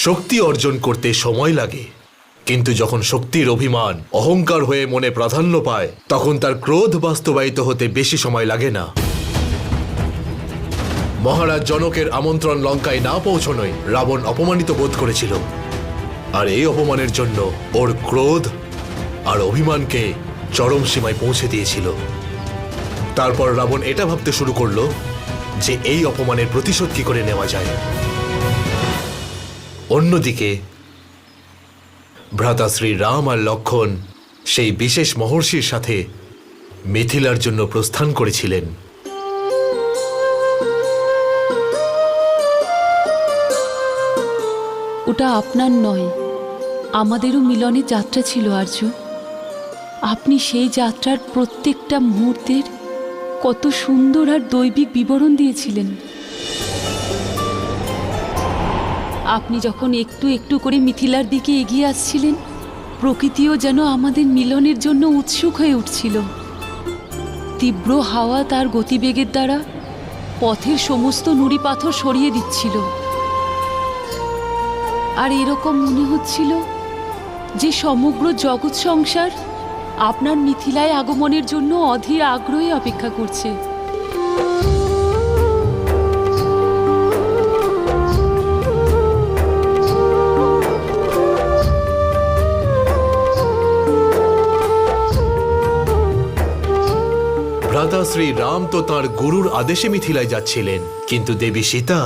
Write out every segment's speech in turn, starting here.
শক্তি অর্জন করতে সময় লাগে, কিন্তু যখন শক্তির অভিমান অহংকার হয়ে মনে প্রাধান্য পায় তখন তার ক্রোধ বাস্তবায়িত হতে বেশি সময় লাগে না। মহারাজ জনকের আমন্ত্রণ লঙ্কায় না পৌঁছনোয় রাবণ অপমানিত বোধ করেছিল, আর এই অপমানের জন্য ওর ক্রোধ আর অভিমানকে চরম সীমায় পৌঁছে দিয়েছিল। তারপর রাবণ এটা ভাবতে শুরু করলো যে এই অপমানের প্রতিশোধ কি করে নেওয়া যায়। অন্যদিকে ভ্রাতাশ্রী রাম আর লক্ষ্মণ সেই বিশেষ মহর্ষির সাথে মিথিলার জন্য প্রস্থান করেছিলেন। ওটা আপনার নয়, আমাদেরও মিলনের যাত্রা ছিল আর্য। আপনি সেই যাত্রার প্রত্যেকটা মুহূর্তের কত সুন্দর আর দৈবিক বিবরণ দিয়েছিলেন। আপনি যখন একটু একটু করে মিথিলার দিকে এগিয়ে আসছিলেন, প্রকৃতিও যেন আমাদের মিলনের জন্য উৎসুক হয়ে উঠছিল। তীব্র হাওয়া তার গতিবেগের দ্বারা পথের সমস্ত নুড়ি পাথর সরিয়ে দিচ্ছিল, আর এরকম মনে হচ্ছিল যে সমগ্র জগৎ সংসার আপনার মিথিলায় আগমনের জন্য অধীর আগ্রহে অপেক্ষা করছে। ভ্রাতা শ্রী রাম তো তাঁর গুরুর আদেশে মিথিলায় যাচ্ছিলেন, কিন্তু দেবী সীতা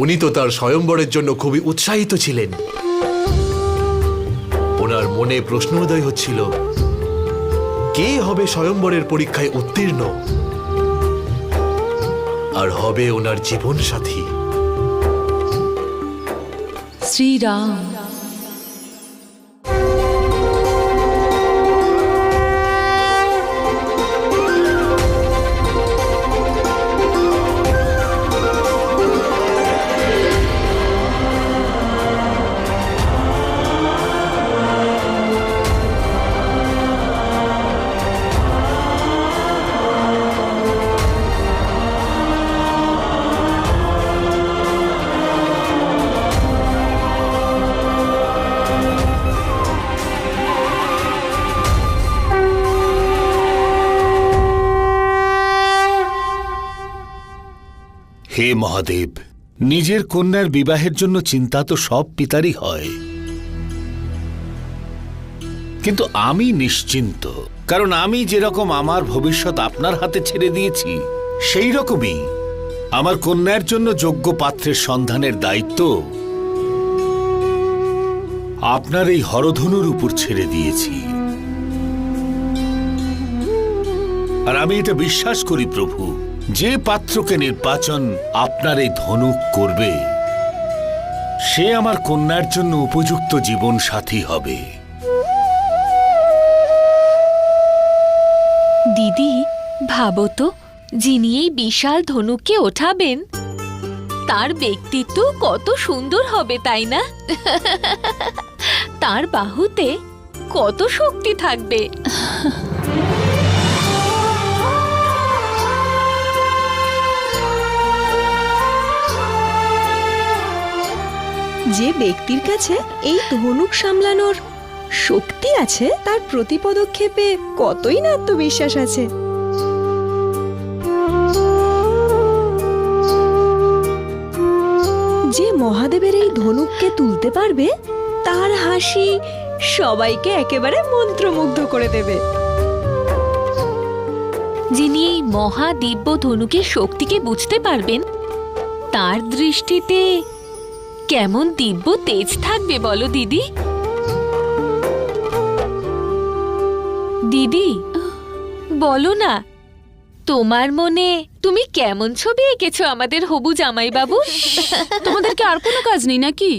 উনি তো তার স্বয়ম্বরের জন্য খুবই উৎসাহিত ছিলেন। ওনার মনে প্রশ্ন উদয় হচ্ছিল, কে হবে স্বয়ম্বরের পরীক্ষায় উত্তীর্ণ আর হবে ওনার জীবন সাথী? শ্রীরাম। হে মহাদেব, নিজের কন্যার বিবাহের জন্য চিন্তা তো সব পিতারই হয়, কিন্তু আমি নিশ্চিন্ত, কারণ আমি যেরকম আমার ভবিষ্যৎ আপনার হাতে ছেড়ে দিয়েছি সেই রকমই আমার কন্যার জন্য যোগ্য পাত্রের সন্ধানের দায়িত্ব আপনার এই হরধনুর উপর ছেড়ে দিয়েছি। আর আমি এটা বিশ্বাস করি প্রভু, যে পাত্রকে নির্বাচন আপনার এই ধনুক করবে সে আমার কন্যার জন্য উপযুক্ত জীবন সাথী হবে। দিদি, ভাবো তো, যিনি এই বিশাল ধনুককে ওঠাবেন তার ব্যক্তিত্ব কত সুন্দর হবে, তাই না? তার বাহুতে কত শক্তি থাকবে। যে ব্যক্তির কাছে এই ধনুক সামলানোর শক্তি আছে তার প্রতি পদক্ষেপে কতই না আত্মবিশ্বাস আছে। যে মহাদেবের এই ধনুককে তুলতে পারবে তার হাসি সবাইকে একেবারে মন্ত্রমুগ্ধ করে দেবে। যিনি এই মহাদিব্য ধনুকের শক্তিকে বুঝতে পারবেন তার দৃষ্টিতে কেমন দিব্য তেজ থাকবে বলো দিদি। দিদি, বলো না, তোমার মনে তুমি কেমন ছবি এঁকেছো আমাদের হবু জামাই বাবু? তোমাদেরকে আর কোনো কাজ নেই নাকি?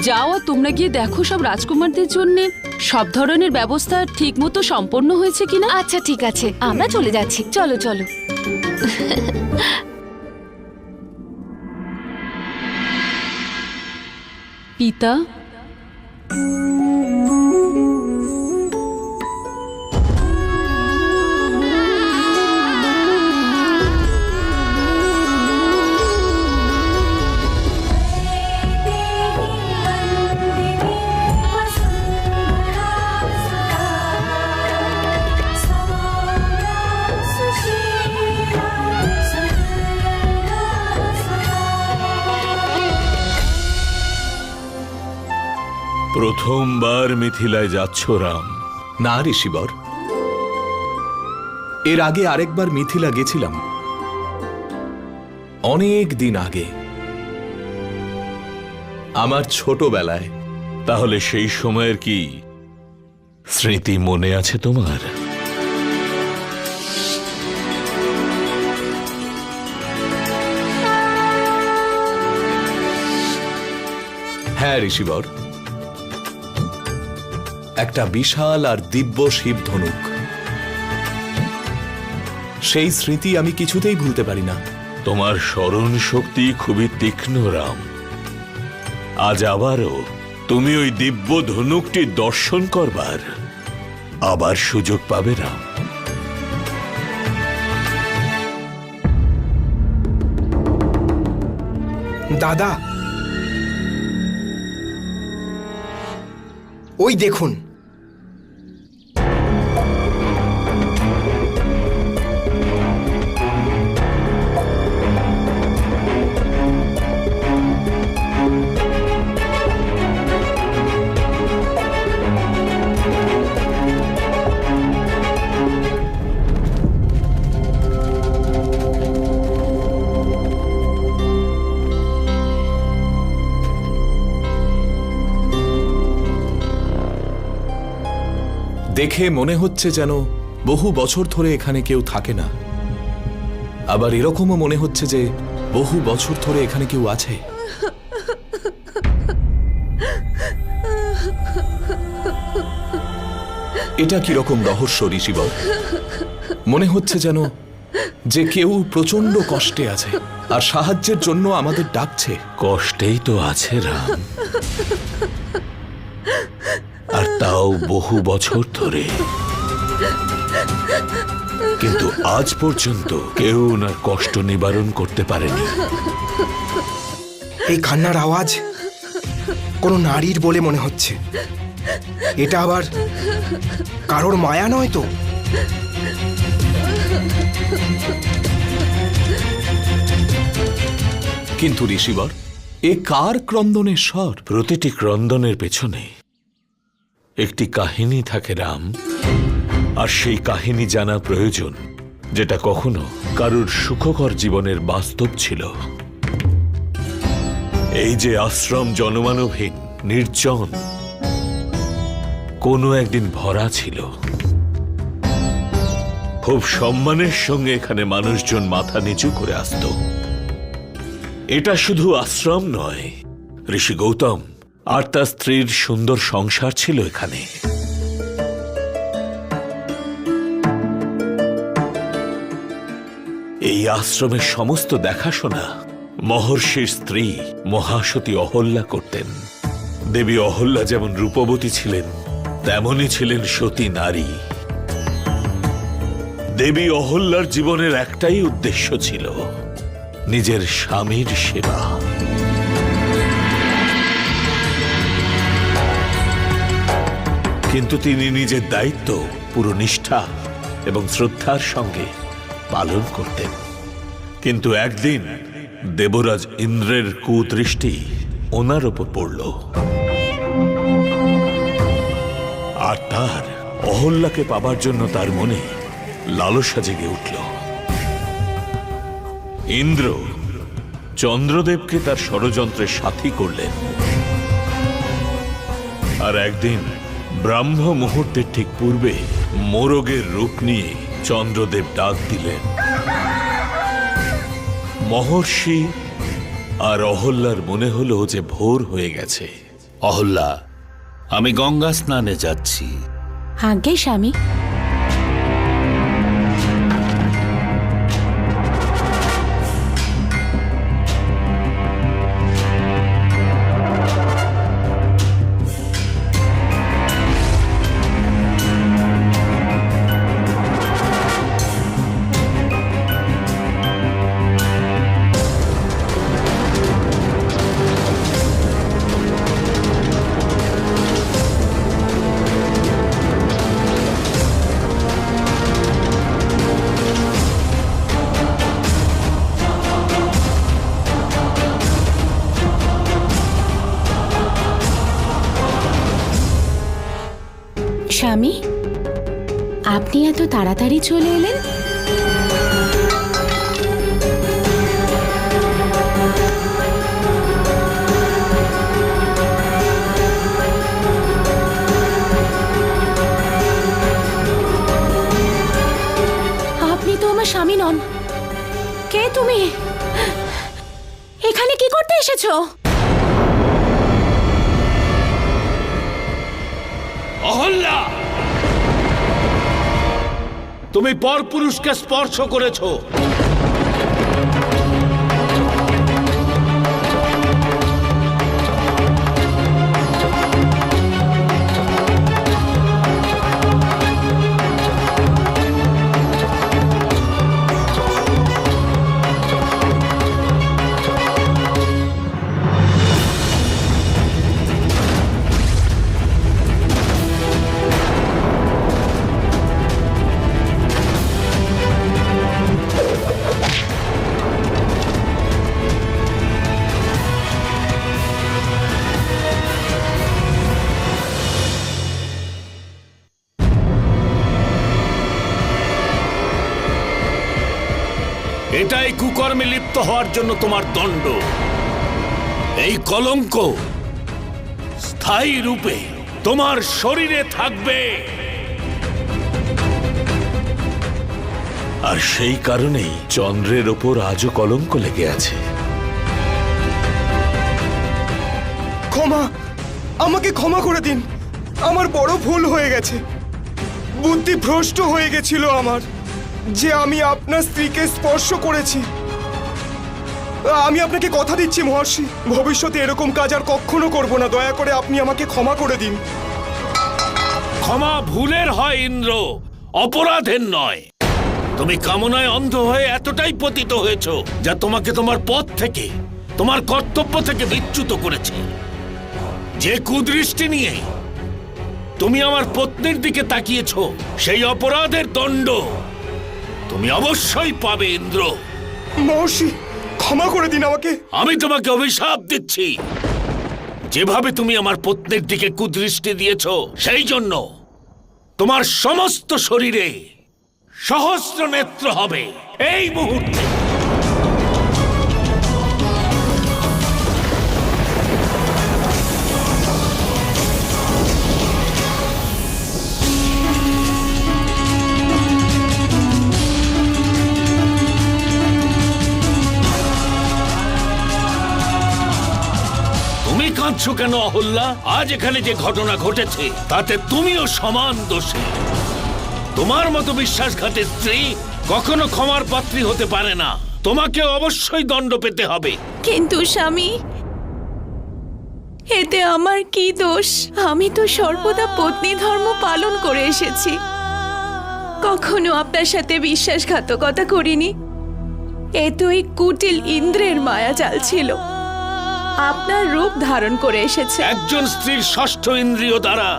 যাও, তোমরা গিয়ে দেখো সব রাজকুমারদের জন্য সব ধরনের ব্যবস্থা ঠিক মতো সম্পন্ন হয়েছে কিনা। আচ্ছা ঠিক আছে, আমরা চলে যাচ্ছি, চলো চলো। পিতা, প্রথমবার মিথিলায় যাচ্ছ রাম? না ঋষিবর, এর আগে আরেকবার মিথিলা গেছিলাম, অনেক দিন আগে, আমার ছোটবেলায়। তাহলে সেই সময়ের কি স্মৃতি মনে আছে তোমার? হ্যাঁ ঋষিবর, একটা বিশাল আর দিব্য শিব ধনুক, সেই স্মৃতি আমি কিছুতেই ভুলতে পারি না। তোমার স্মরণ শক্তি খুবই তীক্ষ্ণ রাম। আজ আবারও তুমি ওই দিব্য ধনুকটি দর্শন করবার আবার সুযোগ পাবে রাম। দাদা, ওই দেখুন, দেখে মনে হচ্ছে যেন বহু বছর ধরে এখানে কেউ থাকে না, আবার এরকমও মনে হচ্ছে যে বহু বছর ধরে এখানে কেউ আছে। এটা কিরকম রহস্য ঋষিবর? মনে হচ্ছে যেন যে কেউ প্রচন্ড কষ্টে আছে আর সাহায্যের জন্য আমাদের ডাকছে। কষ্টেই তো আছে রাম, আর তাও বহু বছর ধরে। কিন্তু আজ পর্যন্ত কেউ ওনার কষ্ট নিবারণ করতে পারেনি। এই কান্নার আওয়াজ কোনো নারীর বলে মনে হচ্ছে। এটা আবার কারোর মায়া নয় তো? কিন্তু ঋষিবর, এ কার ক্রন্দনের স্বর? প্রতিটি ক্রন্দনের পেছনে একটি কাহিনী থাকে রাম, আর সেই কাহিনী জানা প্রয়োজন, যেটা কখনো কারুর সুখকর জীবনের বাস্তব ছিল। এই যে আশ্রম জনমানবহীন, নির্জন, কোনো একদিন ভরা ছিল। খুব সম্মানের সঙ্গে এখানে মানুষজন মাথা নিচু করে আসত। এটা শুধু আশ্রম নয়, ঋষি গৌতম আর তার স্ত্রীর সুন্দর সংসার ছিল এখানে। এই আশ্রমের সমস্ত দেখাশোনা মহর্ষির স্ত্রী মহাসতী অহল্যা করতেন। দেবী অহল্যা যেমন রূপবতী ছিলেন, তেমনই ছিলেন সতী নারী। দেবী অহল্যার জীবনের একটাই উদ্দেশ্য ছিল, নিজের স্বামীর সেবা। কিন্তু তিনি নিজের দায়িত্ব পুরো নিষ্ঠা এবং শ্রদ্ধার সঙ্গে পালন করতেন। কিন্তু একদিন দেবরাজ ইন্দ্রের কুদৃষ্টি ওনার ওপর পড়ল, আর তার অহল্যাকে পাবার জন্য তার মনে লালসা জেগে উঠল। ইন্দ্র চন্দ্রদেবকে তার ষড়যন্ত্রের সাথী করলেন, আর একদিন ব্রাহ্ম মুহূর্তের ঠিক পূর্বে মোরগের রূপ নিয়ে চন্দ্রদেব ডাক দিলেন। মহর্ষি আর অহল্যার মনে হলো যে ভোর হয়ে গেছে। অহল্যা, আমি গঙ্গা স্নানে যাচ্ছি। আজ্ঞে স্বামী। স্বামী, আপনি এত তাড়াতাড়ি চলে এলেন? আপনি তো আমার স্বামী নন। কে তুমি? এখানে কি করতে এসেছো? অহল্যা, তুমি পরপুরুষকে স্পর্শ করেছো। এটাই কুকর্মে লিপ্ত হওয়ার জন্য তোমার দণ্ড। এই কলঙ্ক স্থায়ী রূপে তোমার শরীরে থাকবে, আর সেই কারণেই চন্দ্রের ওপর আজও কলঙ্ক লেগে আছে। ক্ষমা, আমাকে ক্ষমা করে দিন। আমার বড় ভুল হয়ে গেছে। বুদ্ধি ভ্রষ্ট হয়ে গেছিল আমার, যে আমি আপনার স্ত্রীকে স্পর্শ করেছি। আমি আপনাকে কথা দিচ্ছি মহর্ষি, ভবিষ্যতে এরকম কাজ আর কখনো করব না। দয়া করে আপনি আমাকে ক্ষমা করে দিন। ক্ষমা ভুলের হয় ইন্দ্র, অপরাধের নয়। তুমি কামনায় অন্ধ হয়ে এতটাই পতিত হয়েছ যা তোমাকে তোমার পথ থেকে, তোমার কর্তব্য থেকে বিচ্যুত করেছে। যে কুদৃষ্টি নিয়ে তুমি আমার পত্নীর দিকে তাকিয়েছ, সেই অপরাধের দণ্ড তুমি অবশ্যই পাবে ইন্দ্র। মহর্ষি, ক্ষমা করে দিন আমাকে। আমি তোমাকে অভিশাপ দিচ্ছি। যেভাবে তুমি আমার পত্নীর দিকে কুদৃষ্টি দিয়েছ, সেই জন্য তোমার সমস্ত শরীরে সহস্র নেত্র হবে এই মুহূর্তে। তুমি কাঁদছো কেন অহল্যা? আজ এখানে যে ঘটনা ঘটেছে তাতে তুমিও সমান দোষী। তোমার মতো বিশ্বাসঘাতী স্ত্রী কখনো ক্ষমার পাত্রী হতে পারে না। তোমাকে অবশ্যই দণ্ড পেতে হবে। কিন্তু স্বামী, এতে আমার কি দোষ? আমি তো সর্বদা পত্নী ধর্ম পালন করে এসেছি, কখনো আপনার সাথে বিশ্বাসঘাতকতা করিনি। এ তো এই কুটিল ইন্দ্রের মায়াজাল ছিল, আপনার রূপ ধারণ করে এসেছে। একজন স্ত্রীর ষষ্ঠ ইন্দ্রিয় দ্বারা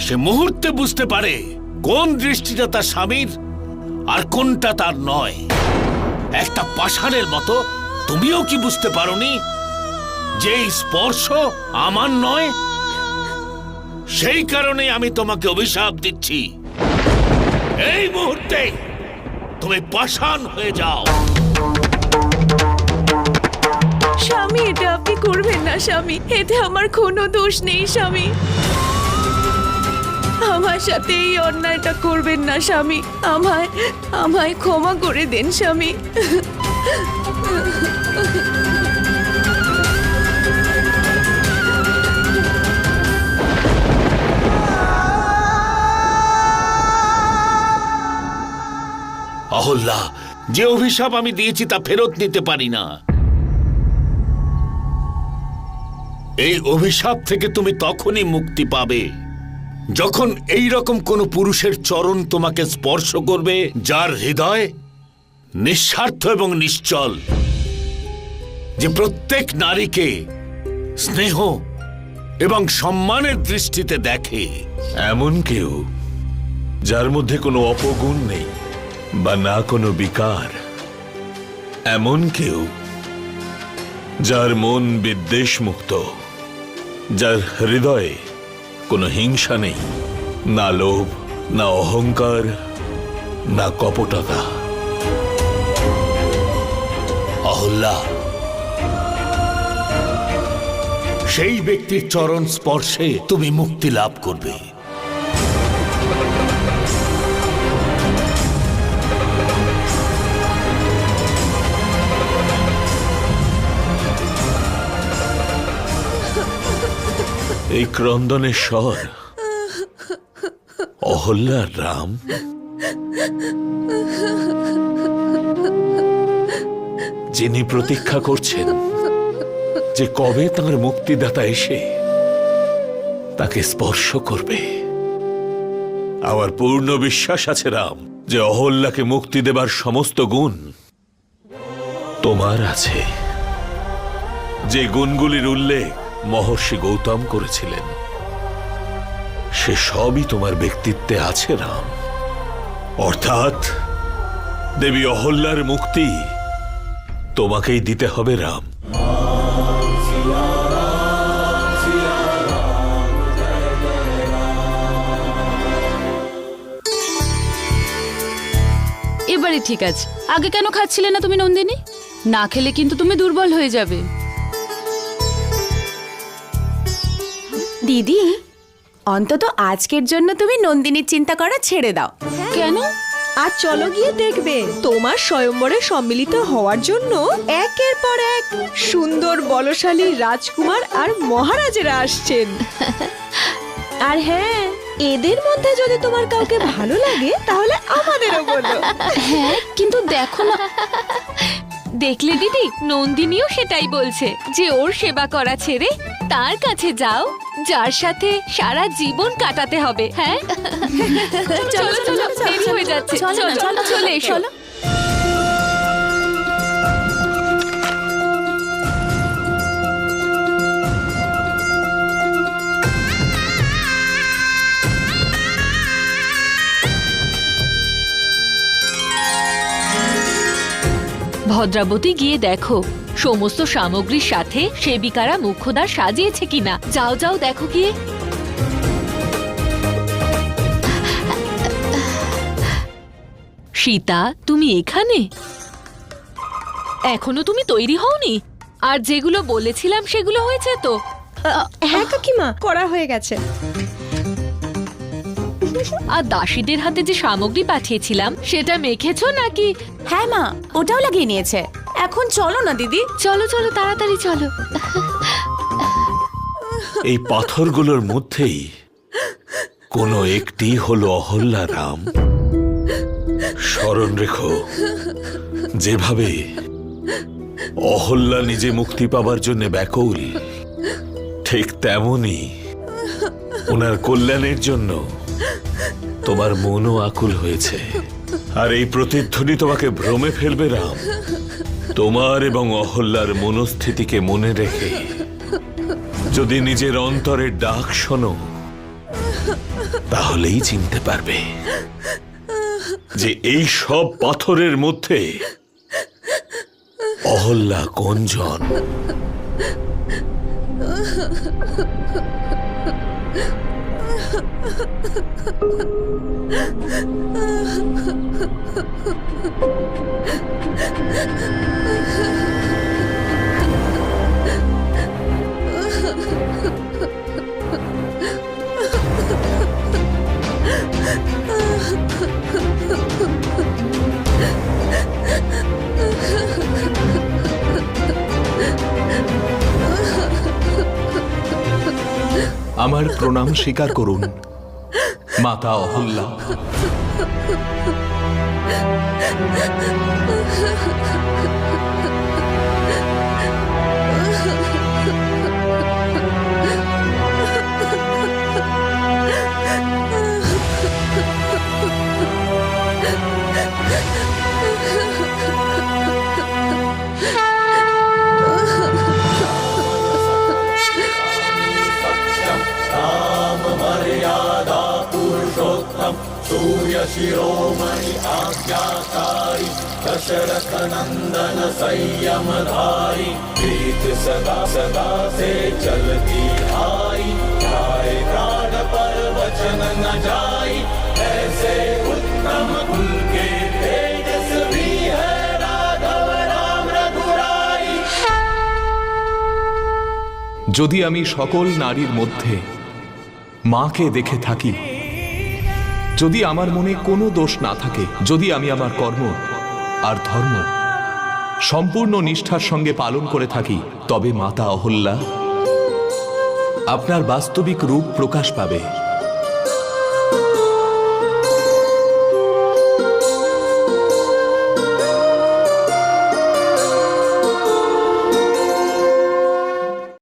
সে মুহূর্তে বুঝতে পারে কোন দৃষ্টিটা তার স্বামীর আর কোনটা তার নয়। একটা পাষাণের মতো তুমিও কি বুঝতে পারোনি যে এই স্পর্শ আমার নয়? সেই কারণে আমি তোমাকে অভিশাপ দিচ্ছি, এই মুহূর্তে তুমি পাষাণ হয়ে যাও। স্বামী, এটা আপনি করবেন না স্বামী। এতে আমার কোনো দোষ নেই স্বামী। আমার সাথে এই অন্যায়টা করবেন না স্বামী। আমায় ক্ষমা করে দেন স্বামী। অহল্যা, যে অভিশাপ আমি দিয়েছি তা ফেরত নিতে পারি না। এই অভিশাপ থেকে তুমি তখনই মুক্তি পাবে যখন এই রকম কোন পুরুষের চরণ তোমাকে স্পর্শ করবে যার হৃদয় নিঃস্বার্থ এবং নিশ্চল, যে প্রত্যেক নারীকে স্নেহ এবং সম্মানের দৃষ্টিতে দেখে। এমন কেউ যার মধ্যে কোনো অপগুণ নেই বা না কোনো বিকার, এমন কেউ যার মন বিদ্বেষ মুক্ত, যার হৃদয়ে কোনো হিংসা নেই, না লোভ, না অহংকার, না কপটতা। অহল্যা, সেই ব্যক্তির চরণ স্পর্শে তুমি মুক্তি লাভ করবে। এই ক্রন্দনের স্বর অহল্যার রাম? যিনি প্রতীক্ষা করছেন যে কবে তাঁর মুক্তিদাতা এসে তাকে স্পর্শ করবে। আমার পূর্ণ বিশ্বাস আছে রাম, যে অহল্যাকে মুক্তি দেবার সমস্ত গুণ তোমার আছে। যে গুণগুলির উল্লেখ মহর্ষি গৌতম করেছিলেন, সে সবই তোমার ব্যক্তিত্বে আছে রাম। অর্থাৎ দেবী অহল্যার মুক্তি তোমাকেই দিতে হবে রাম। এবারে ঠিক আছে। আগে কেন খাচ্ছিলে না তুমি নন্দিনী? না খেলে কিন্তু তুমি দুর্বল হয়ে যাবে। দিদি, অন্তত আজকের জন্য তুমি নন্দিনীর চিন্তা করা ছেড়ে দাও। কেন? আর চলো গিয়ে দেখবে তোমার স্বয়ম্বরে সম্মিলিত হওয়ার জন্য একের পর এক সুন্দর বলশালী রাজকুমার আর মহারাজেরা আসছেন। আর হ্যাঁ, এদের মধ্যে যদি তোমার কাউকে ভালো লাগে তাহলে আমাদেরও বলো। হ্যাঁ, কিন্তু দেখো না। দেখলে দিদি, নন্দিনীও সেটাই বলছে যে ওর সেবা করা ছেড়ে তার কাছে যাও, যার সাথে সারা জীবন কাটাতে হবে। হ্যাঁ, চলো চলো, দেরি হয়ে যাচ্ছে। চলো চলে এসো। ভদ্রাবতী, গিয়ে দেখো সমস্ত সামগ্রীর সাথে সেবিকারা মুখ্যদ্বার সাজিয়েছে কিনা। যাও যাও, দেখো গিয়ে। সীতা, তুমি এখানে? এখনো তুমি তৈরি হওনি? আর যেগুলো বলেছিলাম সেগুলো হয়েছে তো? হ্যাঁ কাকিমা, করা হয়ে গেছে। আর দাসীদের হাতে যে সামগ্রী পাঠিয়েছিলাম সেটা মেখেছো নাকি? হ্যাঁ মা, ওটাও লাগিয়ে নিয়েছে। এখন চলো না দিদি। চলো চলো, তাড়াতাড়ি চলো। এই পাথরগুলোর মধ্যেই কোনো একটি হলো অহল্যা রাম। স্মরণ রেখো, যেভাবে অহল্যা নিজে মুক্তি পাবার জন্য ব্যাকুল, ঠিক তেমনি ওনার কল্যাণের জন্য তোমার মনও আকুল হয়েছে। আর এই প্রতিধ্বনি তোমাকে ভ্রমে ফেলবে রাম। তোমার এবং অহল্যার মনস্থিতিকে মনে রেখে যদি নিজের অন্তরের ডাক শোনো, তাহলেই চিনতে পারবে যে এই সব পাথরের মধ্যে অহল্যা কোনজন। আমার প্রণাম স্বীকার করুন মাতা অহল্যা। सूर्य शिरोमणि आज्ञाकारी दशरथ नंदन संयमधारी प्रीत सदा सदा से चलती आई प्राण पर्व वचन न जाई, ऐसे उत्तम कुल के तेजस्वी है राघव राम रघुराई। যদি আমি সকল নারীর মধ্যে মাকে দেখে থাকি, যদি আমার মনে কোনো দোষ না থাকে, যদি আমি আমার কর্ম আর ধর্ম সম্পূর্ণ নিষ্ঠার সঙ্গে পালন করে থাকি, তবে মাতা অহল্যা আপনার বাস্তবিক রূপ প্রকাশ পাবে।